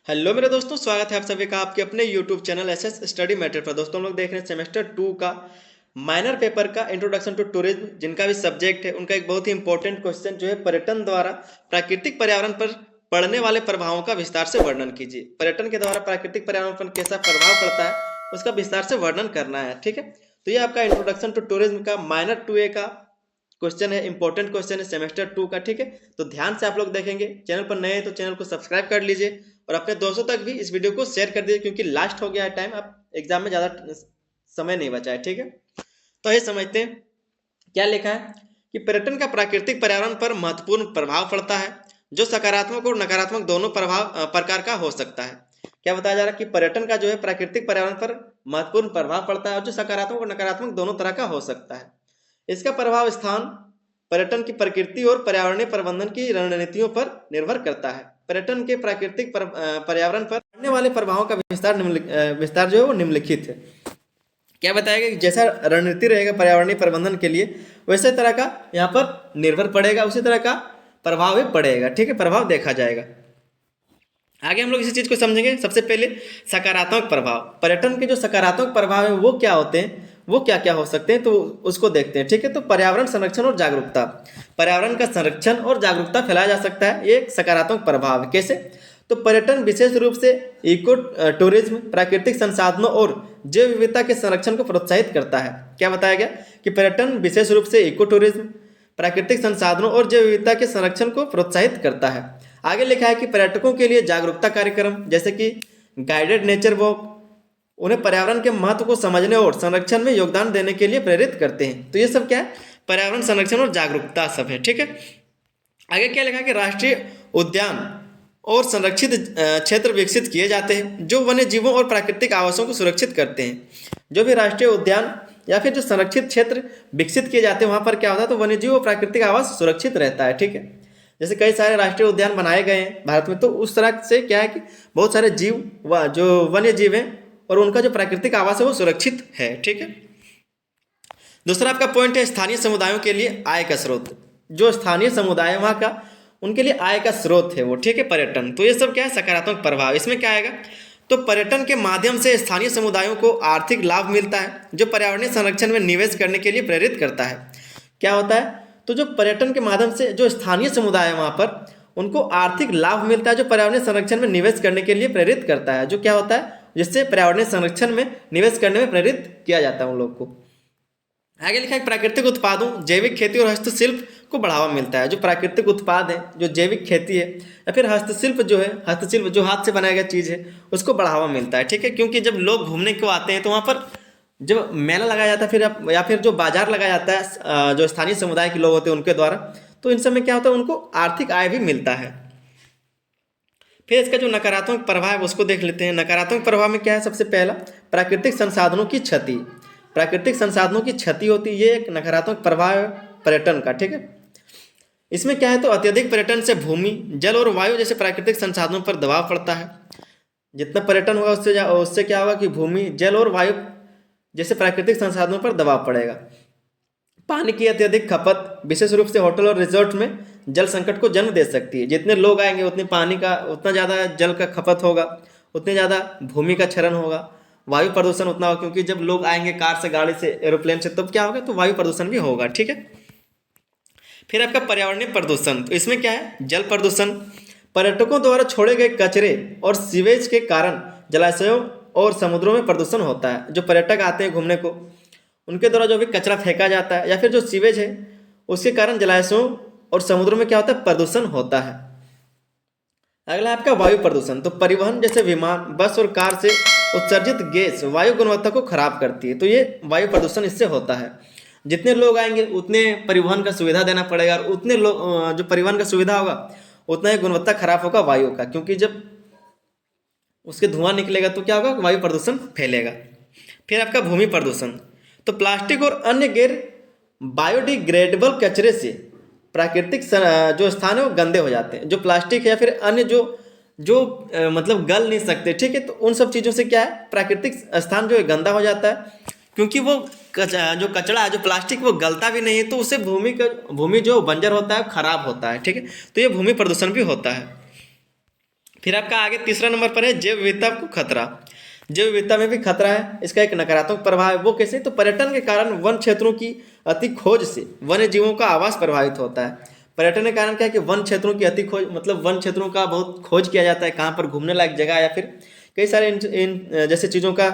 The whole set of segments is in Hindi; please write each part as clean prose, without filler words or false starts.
हेलो मेरे दोस्तों, स्वागत है आप सभी का आपके अपने YouTube channel SS study matter पर। दोस्तों हम लोग देख रहे हैं सेमेस्टर 2 का माइनर पेपर का इंट्रोडक्शन टू टूरिज्म। जिनका भी सब्जेक्ट है उनका एक बहुत ही इंपॉर्टेंट क्वेश्चन जो है, पर्यटन द्वारा प्राकृतिक पर्यावरण पर पड़ने वाले प्रभावों का विस्तार से वर्णन कीजिए। पर्यटन के द्वारा प्राकृतिक पर्यावरण पर कैसा प्रभाव पड़ता है उसका विस्तार से वर्णन करना है। ठीक है, तो ये आपका इंट्रोडक्शन टू टूरिज्म का माइनर 2A का क्वेश्चन है, इंपॉर्टेंट क्वेश्चन है सेमेस्टर 2 का। ठीक है, तो ध्यान से आप लोग देखेंगे। चैनल पर नए हैं तो चैनल को सब्सक्राइब कर लीजिए और अपने दोस्तों तक भी इस वीडियो को शेयर कर दीजिए, क्योंकि लास्ट हो गया है टाइम, अब एग्जाम में ज़्यादा समय नहीं बचा है। ठीक है, तो ये समझते हैं क्या लिखा है कि पर्यटन का प्राकृतिक पर्यावरण पर महत्वपूर्ण प्रभाव पड़ता है, जो सकारात्मक और नकारात्मक दोनों प्रकार का हो सकता है। क्या बताया जा रहा है कि पर्यटन का जो है प्राकृतिक पर्यावरण पर महत्वपूर्ण प्रभाव पड़ता है और जो सकारात्मक और नकारात्मक दोनों तरह का हो सकता है। इसका प्रभाव स्थान, पर्यटन की प्रकृति और पर्यावरणीय प्रबंधन की रणनीतियों पर निर्भर करता है। पर्यटन के प्राकृतिक पर्यावरण पर पड़ने वाले प्रभावों का विस्तार जो है वो निम्नलिखित है। क्या बताएगा कि जैसा रणनीति रहेगा पर्यावरणीय प्रबंधन के लिए, वैसे तरह का यहाँ पर निर्भर पड़ेगा, उसी तरह का प्रभाव भी पड़ेगा। ठीक है, प्रभाव देखा जाएगा। आगे हम लोग इसी चीज को समझेंगे। सबसे पहले सकारात्मक प्रभाव, पर्यटन के जो सकारात्मक प्रभाव है वो क्या होते हैं, वो क्या क्या हो सकते हैं, तो उसको देखते हैं। ठीक है, तो पर्यावरण संरक्षण और जागरूकता, पर्यावरण का संरक्षण और जागरूकता फैलाया जा सकता है, ये एक सकारात्मक प्रभाव है। कैसे? तो पर्यटन विशेष रूप से इको टूरिज्म प्राकृतिक संसाधनों और जैव विविधता के संरक्षण को प्रोत्साहित करता है। क्या बताया गया कि पर्यटन विशेष रूप से इको टूरिज्म प्राकृतिक संसाधनों और जैव विविधता के संरक्षण को प्रोत्साहित करता है। आगे लिखा है कि पर्यटकों के लिए जागरूकता कार्यक्रम जैसे कि गाइडेड नेचर वॉक उन्हें पर्यावरण के महत्व को समझने और संरक्षण में योगदान देने के लिए प्रेरित करते हैं। तो ये सब क्या है? पर्यावरण संरक्षण और जागरूकता सब है। ठीक है, आगे क्या लिखा है कि राष्ट्रीय उद्यान और संरक्षित क्षेत्र विकसित किए जाते हैं जो वन्य जीवों और प्राकृतिक आवासों को सुरक्षित करते हैं। जो भी राष्ट्रीय उद्यान या फिर जो संरक्षित क्षेत्र विकसित किए जाते हैं वहाँ पर क्या होता है, तो वन्य जीव और प्राकृतिक आवास सुरक्षित रहता है। ठीक है, जैसे कई सारे राष्ट्रीय उद्यान बनाए गए हैं भारत में, तो उस तरह से क्या है कि बहुत सारे जीव व जो वन्य जीव हैं और उनका जो प्राकृतिक आवास है वो सुरक्षित है। ठीक है, दूसरा आपका पॉइंट है स्थानीय समुदायों के लिए आय का स्रोत। जो स्थानीय समुदाय है वहाँ का, उनके लिए आय का स्रोत है वो। ठीक है, पर्यटन। तो ये सब क्या है? सकारात्मक प्रभाव। इसमें क्या आएगा? तो पर्यटन के माध्यम से स्थानीय समुदायों को आर्थिक लाभ मिलता है जो पर्यावरणीय संरक्षण में निवेश करने के लिए प्रेरित करता है। क्या होता है? तो जो पर्यटन के माध्यम से जो स्थानीय समुदाय है वहाँ पर, उनको आर्थिक लाभ मिलता है जो पर्यावरणीय संरक्षण में निवेश करने के लिए प्रेरित करता है। जो क्या होता है? जिससे पर्यावरणीय संरक्षण में निवेश करने में प्रेरित किया जाता है उन लोग को। आगे लिखा है प्राकृतिक उत्पादों, जैविक खेती और हस्तशिल्प को बढ़ावा मिलता है। जो प्राकृतिक उत्पाद है, जो जैविक खेती है या फिर हस्तशिल्प जो है, हस्तशिल्प जो हाथ से बनाया गया चीज़ है, उसको बढ़ावा मिलता है। ठीक है, क्योंकि जब लोग घूमने को आते हैं तो वहाँ पर जब मेला लगाया जाता है फिर या फिर जो बाजार लगाया जाता है जो स्थानीय समुदाय के लोग होते हैं उनके द्वारा, तो इन सब में क्या होता है, उनको आर्थिक आय भी मिलता है। फिर इसका जो नकारात्मक प्रभाव है उसको देख लेते हैं। नकारात्मक प्रभाव में क्या है? सबसे पहला, प्राकृतिक संसाधनों की क्षति। प्राकृतिक संसाधनों की क्षति होती है, ये एक नकारात्मक प्रभाव है पर्यटन का। ठीक है, इसमें क्या है? तो अत्यधिक पर्यटन से भूमि, जल और वायु जैसे प्राकृतिक संसाधनों पर दबाव पड़ता है। जितना पर्यटन होगा उससे क्या होगा कि भूमि, जल और वायु जैसे प्राकृतिक संसाधनों पर दबाव पड़ेगा। पानी की अत्यधिक खपत विशेष रूप से होटल और रिजॉर्ट में जल संकट को जन्म दे सकती है। जितने लोग आएंगे उतने पानी का, उतना ज़्यादा जल का खपत होगा, उतने ज़्यादा भूमि का क्षरण होगा, वायु प्रदूषण उतना होगा, क्योंकि जब लोग आएंगे कार से, गाड़ी से, एरोप्लेन से, तब क्या होगा? तो वायु प्रदूषण भी होगा। ठीक है, फिर आपका पर्यावरणीय प्रदूषण। तो इसमें क्या है? जल प्रदूषण। पर्यटकों द्वारा छोड़े गए कचरे और सीवेज के कारण जलाशयों और समुद्रों में प्रदूषण होता है। जो पर्यटक आते हैं घूमने को, उनके द्वारा जो भी कचरा फेंका जाता है या फिर जो सीवेज है, उसके कारण जलाशयों और समुद्रों में क्या होता है? प्रदूषण होता है। अगला है आपका वायु प्रदूषण। तो परिवहन जैसे विमान, बस और कार से उत्सर्जित गैस वायु गुणवत्ता को खराब करती है। तो ये वायु प्रदूषण इससे होता है। जितने लोग आएंगे उतने परिवहन का सुविधा देना पड़ेगा और उतने लोग जो परिवहन का सुविधा होगा उतना ही गुणवत्ता खराब होगा वायु का, क्योंकि जब उसके धुआं निकलेगा तो क्या होगा? वायु प्रदूषण फैलेगा। फिर आपका भूमि प्रदूषण। तो प्लास्टिक और अन्य गैर बायोडिग्रेडेबल कचरे से प्राकृतिक जो स्थान है वो गंदे हो जाते हैं। जो प्लास्टिक है या फिर अन्य जो जो मतलब गल नहीं सकते, ठीक है, तो उन सब चीज़ों से क्या है? प्राकृतिक स्थान जो है गंदा हो जाता है, क्योंकि वो जो कचरा है, जो प्लास्टिक, वो गलता भी नहीं है, तो उससे भूमि जो बंजर होता है खराब होता है। ठीक है, तो ये भूमि प्रदूषण भी होता है। फिर आपका आगे तीसरा नंबर पर है जैव विविधता को खतरा। जैव विविधता में भी खतरा है, इसका एक नकारात्मक प्रभाव है। वो कैसे? तो पर्यटन के कारण वन क्षेत्रों की अति खोज से वन्य जीवों का आवास प्रभावित होता है। पर्यटन के कारण क्या है कि वन क्षेत्रों की अति खोज, मतलब वन क्षेत्रों का बहुत खोज किया जाता है, कहाँ पर घूमने लायक जगह या फिर कई सारे इन जैसे चीज़ों का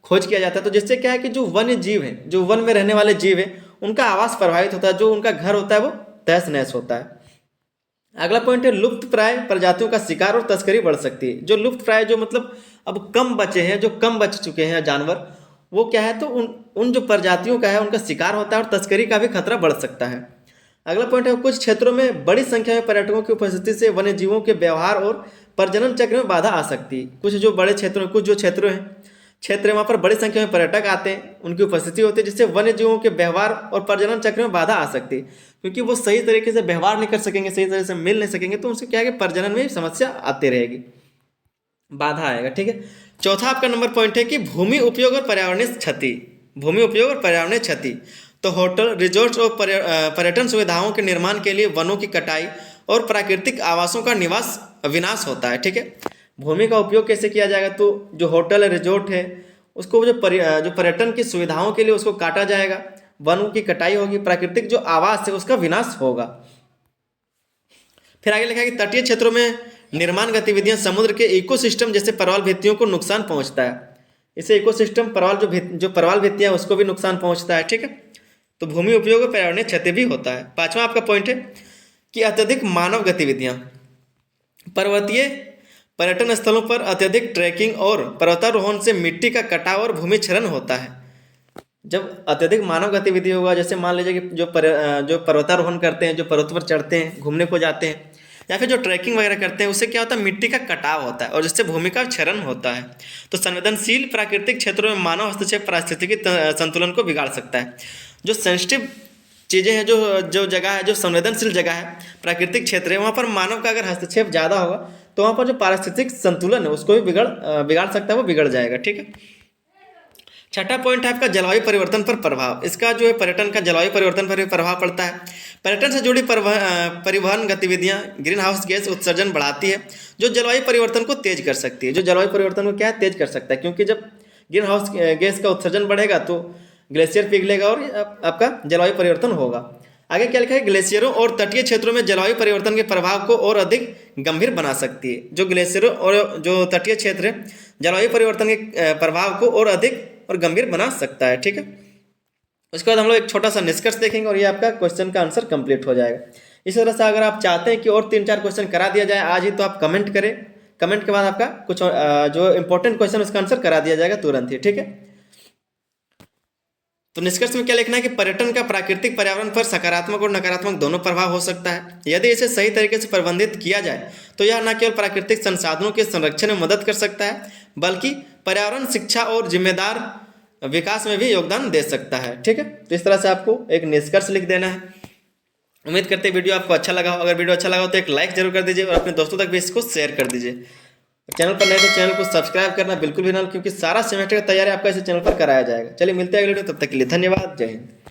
खोज किया जाता है। तो जिससे क्या है कि जो वन्य जीव हैं, जो वन में रहने वाले जीव हैं, उनका आवास प्रभावित होता है, जो उनका घर होता है वो तहस नहस होता है। अगला पॉइंट है लुप्त प्राय प्रजातियों का शिकार और तस्करी बढ़ सकती है। जो लुप्त प्राय, जो मतलब अब कम बचे हैं, जो कम बच चुके हैं जानवर, वो क्या है तो उन जो प्रजातियों का है उनका शिकार होता है और तस्करी का भी खतरा बढ़ सकता है। अगला पॉइंट है कुछ क्षेत्रों में बड़ी संख्या में पर्यटकों की उपस्थिति से वन्य जीवों के व्यवहार और प्रजनन चक्र में बाधा आ सकती है। कुछ जो बड़े क्षेत्रों में, कुछ जो क्षेत्र है वहाँ पर बड़ी संख्या में पर्यटक आते हैं, उनकी उपस्थिति होती है, जिससे वन्य जीवों के व्यवहार और प्रजनन चक्र में बाधा आ सकती है, क्योंकि वो सही तरीके से व्यवहार नहीं कर सकेंगे, सही तरह से मिल नहीं सकेंगे, तो उनसे क्या है कि प्रजनन में समस्या आती रहेगी, बाधा आएगा। ठीक है। चौथा आपका नंबर पॉइंट है कि भूमि उपयोग और पर्यावरणीय क्षति। भूमि उपयोग और पर्यावरणीय क्षति, तो होटल, रिजॉर्ट्स और पर्यटन सुविधाओं के निर्माण के लिए वनों की कटाई और प्राकृतिक आवासों का विनाश होता है। ठीक है। भूमि का उपयोग कैसे किया जाएगा? तो जो होटल है, रिजॉर्ट है, उसको जो पर्यटन की सुविधाओं के लिए उसको काटा जाएगा, वनों की कटाई होगी, प्राकृतिक जो आवास है उसका विनाश होगा। फिर आगे लिखा है कि तटीय क्षेत्रों में निर्माण गतिविधियां समुद्र के इकोसिस्टम जैसे परवाल भित्तियों को नुकसान पहुंचता है। इसे इकोसिस्टम जो परवाल भित्तियां उसको भी नुकसान पहुंचता है। ठीक है। तो भूमि उपयोग और पर्यावरणीय क्षति भी होता है। पांचवा आपका पॉइंट है कि अत्यधिक मानव गतिविधियां। पर्वतीय पर्यटन स्थलों पर अत्यधिक ट्रैकिंग और पर्वतारोहण से मिट्टी का कटाव और भूमि क्षरण होता है। जब अत्यधिक मानव गतिविधि होगा, जैसे मान लीजिए कि जो पर्वतारोहण करते हैं, जो पर्वत पर चढ़ते हैं, घूमने को जाते हैं, या फिर जो ट्रैकिंग वगैरह करते हैं, उससे क्या होता है, मिट्टी का कटाव होता है और जिससे भूमि का क्षरण होता है। तो संवेदनशील प्राकृतिक क्षेत्रों में मानव हस्तक्षेप पारिस्थितिकी संतुलन को बिगाड़ सकता है। जो सेंसिटिव चीज़ें हैं, जो जगह है, जो संवेदनशील जगह है, प्राकृतिक क्षेत्र है, वहाँ पर मानव का अगर हस्तक्षेप ज़्यादा होगा तो वहाँ पर जो पारिस्थितिक संतुलन है उसको भी बिगाड़ सकता है, वो बिगड़ जाएगा। ठीक है। छठा पॉइंट है आपका जलवायु परिवर्तन पर प्रभाव। इसका जो है पर्यटन का जलवायु परिवर्तन पर भी प्रभाव पड़ता है। पर्यटन से जुड़ी परिवहन गतिविधियां ग्रीन हाउस गैस उत्सर्जन बढ़ाती है, जो जलवायु परिवर्तन को तेज कर सकती है। जो जलवायु परिवर्तन को क्या है, तेज कर सकता है, क्योंकि जब ग्रीन हाउस गैस का उत्सर्जन बढ़ेगा तो ग्लेशियर पिघलेगा और आपका जलवायु परिवर्तन होगा। आगे क्या लिखा है, ग्लेशियरों और तटीय क्षेत्रों में जलवायु परिवर्तन के प्रभाव को और अधिक गंभीर बना सकती है। जो ग्लेशियरों और जो तटीय क्षेत्र है, जलवायु परिवर्तन के प्रभाव को और अधिक और गंभीर बना सकता है। ठीक है। उसके बाद हम लोग एक छोटा सा निष्कर्ष देखेंगे और ये आपका क्वेश्चन का आंसर कंप्लीट हो जाएगा। इस तरह से अगर आप चाहते हैं कि और 3-4 क्वेश्चन करा दिया जाए आज ही, तो आप कमेंट करें। कमेंट के बाद आपका कुछ जो इंपॉर्टेंट क्वेश्चन उसका आंसर करा दिया जाएगा तुरंत ही। ठीक है। तो निष्कर्ष में क्या लिखना है कि पर्यटन का प्राकृतिक पर्यावरण पर सकारात्मक और नकारात्मक दोनों प्रभाव हो सकता है। यदि इसे सही तरीके से प्रबंधित किया जाए तो यह न केवल प्राकृतिक संसाधनों के संरक्षण में मदद कर सकता है, बल्कि पर्यावरण शिक्षा और जिम्मेदार विकास में भी योगदान दे सकता है। ठीक है। तो इस तरह से आपको एक निष्कर्ष लिख देना है। उम्मीद करते हैं वीडियो आपको अच्छा लगा हो। अगर वीडियो अच्छा लगा हो तो एक लाइक जरूर कर दीजिए और अपने दोस्तों तक भी इसको शेयर कर दीजिए। चैनल पर नए तो चैनल को सब्सक्राइब करना बिल्कुल भी ना, क्योंकि सारा सेमेस्टर का तैयारी आपका इस चैनल पर कराया जाएगा। चलिए मिलते हैं अगले वीडियो, तब तक के लिए धन्यवाद। जय हिंद।